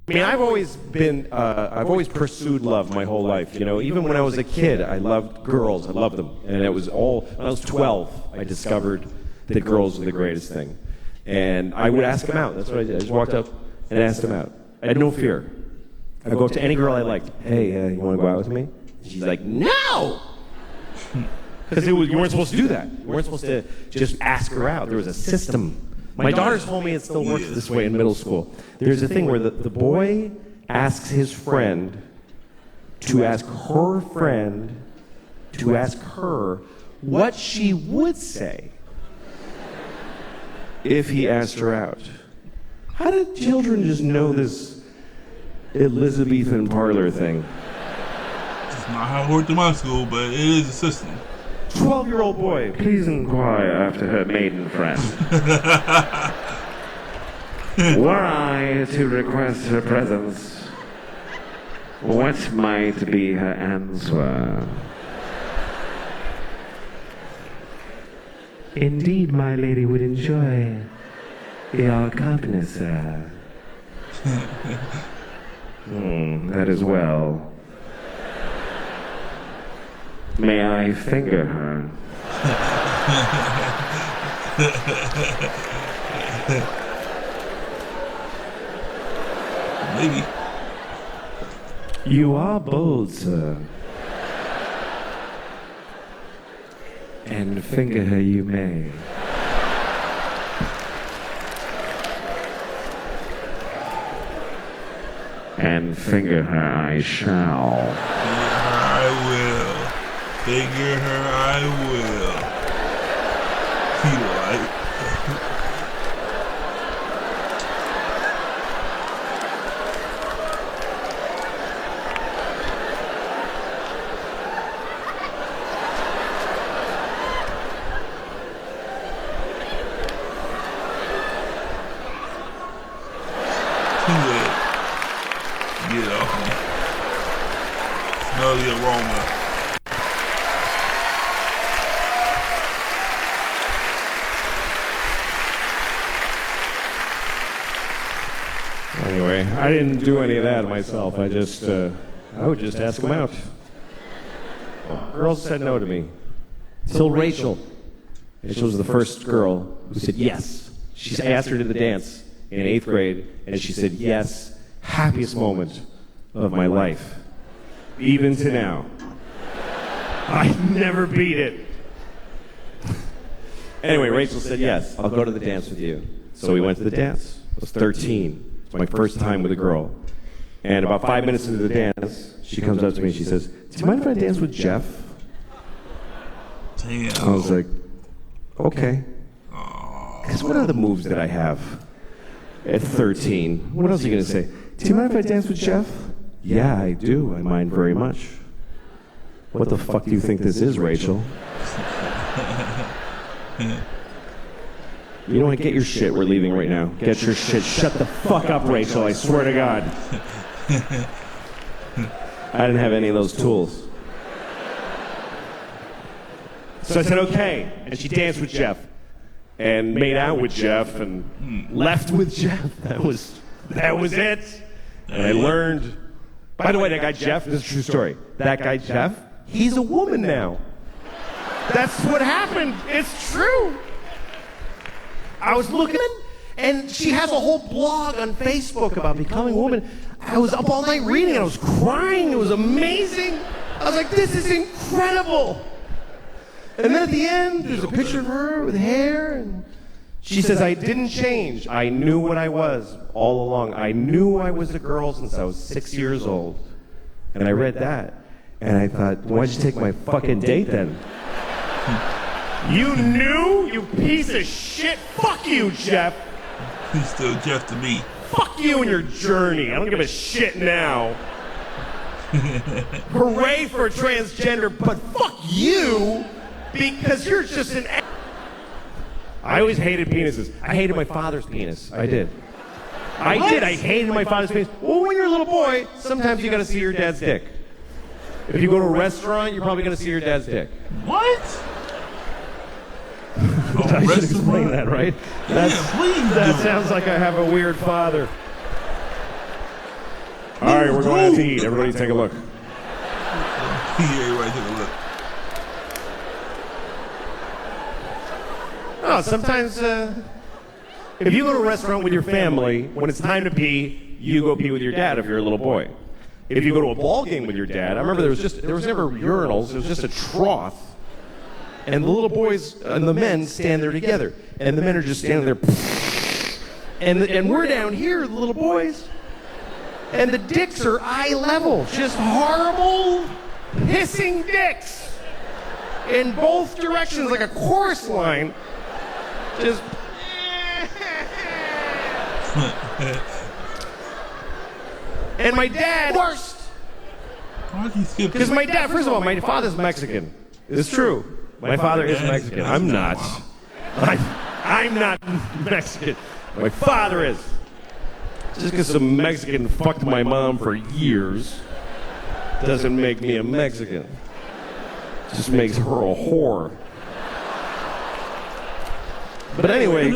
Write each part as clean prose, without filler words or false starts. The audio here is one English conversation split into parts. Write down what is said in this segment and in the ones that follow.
I mean, I've always pursued love my whole life. You know, even when I was a kid, I loved girls. I loved them. And it was all, when I was 12, I discovered that girls were the greatest thing. And I would ask them out. That's what I did. I just walked up and asked them out. I had no fear. I'd go up to any girl I liked. Hey, you want to go out with me? And she's like, no! Because you weren't supposed to do that. You weren't supposed to just ask her out. There was a system. My daughter told me it still works this way in middle school. There's a thing where the boy asks his friend to ask her friend to ask her what she would say if he asked her out. How did children just know this Elizabethan parlor thing? It's not how it worked in my school, but it is a system. 12-year-old boy, please inquire after her maiden friend. Were I to request her presence, what might be her answer? Indeed, my lady would enjoy your company, sir. That is well. May I finger her? Maybe. You are bold, sir. And finger her you may. And finger her I shall. I will. Figure her I will. He like. Get it off me. Smell the aroma. Anyway, I didn't do any of that myself. I would just ask them out. Girls said no to me. Till Rachel. Rachel was the first girl who said yes. She asked her to the dance in 8th grade, and she said yes. Happiest moment of my life. Even to now. I never beat it. Anyway, Rachel said yes, I'll go to the dance with you. So we went to the dance. I was 13. It's my first time with a girl. And about 5 minutes into the dance, she comes up to me and she says, do you mind if I dance with Jeff? Damn. I was like, okay. Because what are the moves that I have at 13? What else are you going to say? Do you mind if I dance with Jeff? Yeah, I do. I mind very much. What the fuck do you think this is, Rachel? You know what? Get your shit. We're leaving right now. Get your shit. Shut the fuck up, Rachel. I swear to God. I didn't have any of those tools. So I said, okay. And she danced with Jeff. And made out with Jeff. And left with Jeff. That was it. And I learned. By the way, that guy Jeff, this is a true story. That guy Jeff, he's a woman now. That's what happened. It's true. I was looking, and she has a whole blog on Facebook about becoming a woman. I was up all night reading it. I was crying. It was amazing. I was like, this is incredible. And then at the end, there's a picture of her with hair, and she says, I didn't change. I knew what I was all along. I knew I was a girl since I was 6 years old. And I read that, and I thought, why'd you take my fucking date then? You knew, you piece of shit? Fuck you, Jeff. He's still Jeff to me. Fuck you and your journey. I don't give a shit now. Hooray for transgender, but fuck you because you're just an... I always hated penises. I hated my father's penis. I did. I hated my father's penis. Well, when you're a little boy, sometimes you gotta see your dad's dick. If you go to a restaurant, you're probably gonna see your dad's dick. What? I should explain that, right? That sounds like I have a weird father. All right, we're going out to eat. Everybody take a look. Yeah, everybody take a look. Oh, sometimes if you go to a restaurant with your family, when it's time to pee, you go pee with your dad if you're a little boy. If you go to a ball game with your dad, I remember there was never urinals, it was just a trough. And the little boys and the men stand there together. And the men are just standing there. And we're down here, the little boys. And the dicks are eye level. Just horrible, hissing dicks. In both directions, like a chorus line. Just. And my dad. Worst. Because my dad, first of all, my father's Mexican. It's true. My father is Mexican. I'm not. I'm not Mexican. My father is. Just because some Mexican fucked my mom for years doesn't make me a Mexican. Just makes her a whore. But anyway,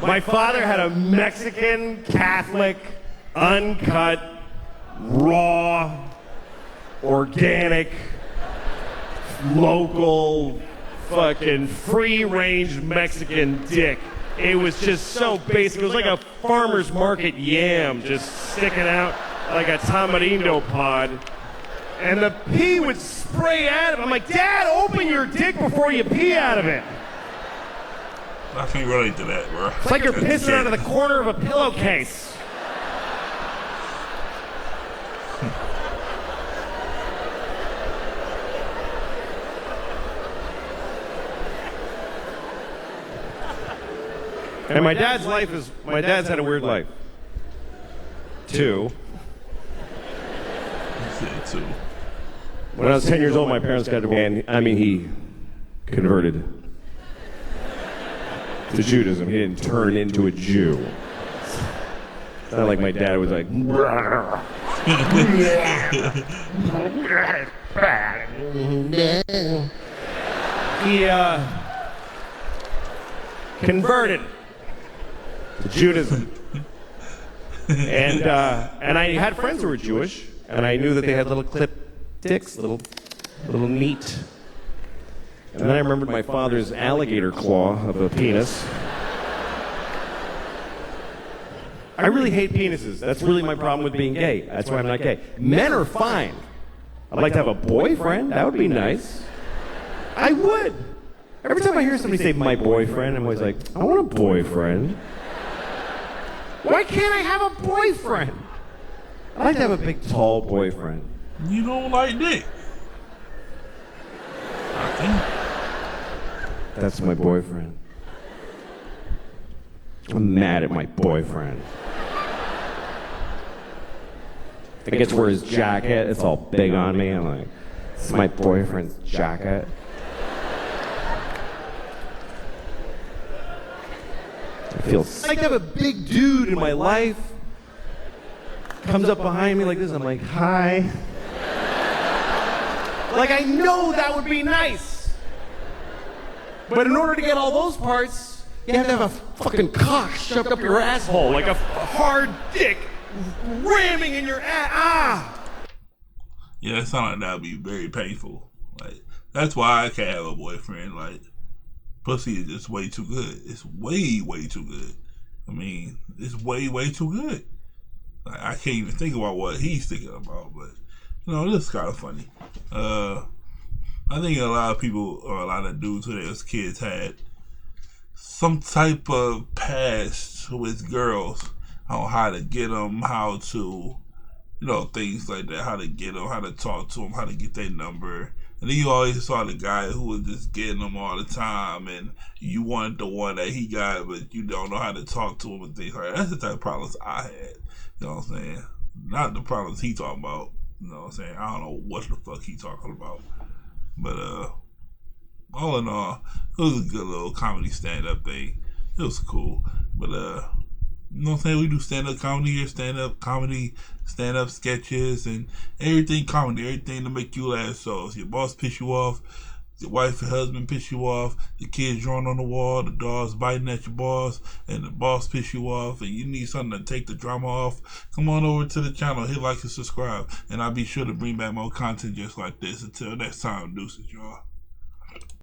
my father had a Mexican, Catholic, uncut, raw, organic, local, fucking free-range Mexican dick. It was just so basic. It was like a farmer's market yam just sticking out like a tamarindo pod. And the pee would spray out of it. I'm like, Dad, open your dick before you pee out of it. I can't relate to that, bro. It's like you're pissing out of the corner of a pillowcase. And my dad's had a weird life. Too. Too. When I was 10 years old, my parents got divorced. He converted to Judaism. He didn't turn into a Jew. It's not like my dad was like, he converted to Judaism. And I had friends who were Jewish, and I knew that they had little clip dicks, little neat. And then I remembered my father's alligator claw of a penis. I really hate penises. That's really my problem with being gay. That's why I'm not gay. Men are fine. I'd like to have a boyfriend. That would be nice. I would. Every time I hear somebody say my boyfriend, I'm always like, I want a boyfriend. Why can't I have a boyfriend? I'd like to have a big, tall boyfriend. You don't like dick. I think. That's my boyfriend. I'm mad at my boyfriend. I get to wear his jacket. It's all big on me. I'm like, it's my boyfriend's jacket. I feel sick. I'd like to have a big dude in my life. Comes up behind me like this. I'm like, hi. Like, I know that would be nice. But in order to get all those parts, you have to have a fucking cock shoved up your asshole. Like a hard dick ramming in your ass. Ah! Yeah, it sounds like that would be very painful. Like, that's why I can't have a boyfriend. Like, pussy is just way too good. It's way, way too good. I mean, it's way, way too good. Like, I can't even think about what he's thinking about, but, you know, it's kind of funny. I think a lot of people, or a lot of dudes when they was kids, had some type of past with girls on how to get them, how to, you know, things like that, how to get them, how to talk to them, how to get their number. And then you always saw the guy who was just getting them all the time, and you wanted the one that he got, but you don't know how to talk to him and things like that. That's the type of problems I had. You know what I'm saying? Not the problems he talking about. You know what I'm saying? I don't know what the fuck he talking about. But all in all, it was a good little comedy stand-up thing. It was cool. But you know what I'm saying? We do stand-up comedy here, stand-up comedy, stand-up sketches, and everything comedy, everything to make you laugh. So if your boss piss you off, your wife and husband piss you off, the kids drawing on the wall, the dogs biting at your balls, and the boss piss you off, and you need something to take the drama off, come on over to the channel, hit like and subscribe, and I'll be sure to bring back more content just like this. Until next time, deuces, y'all.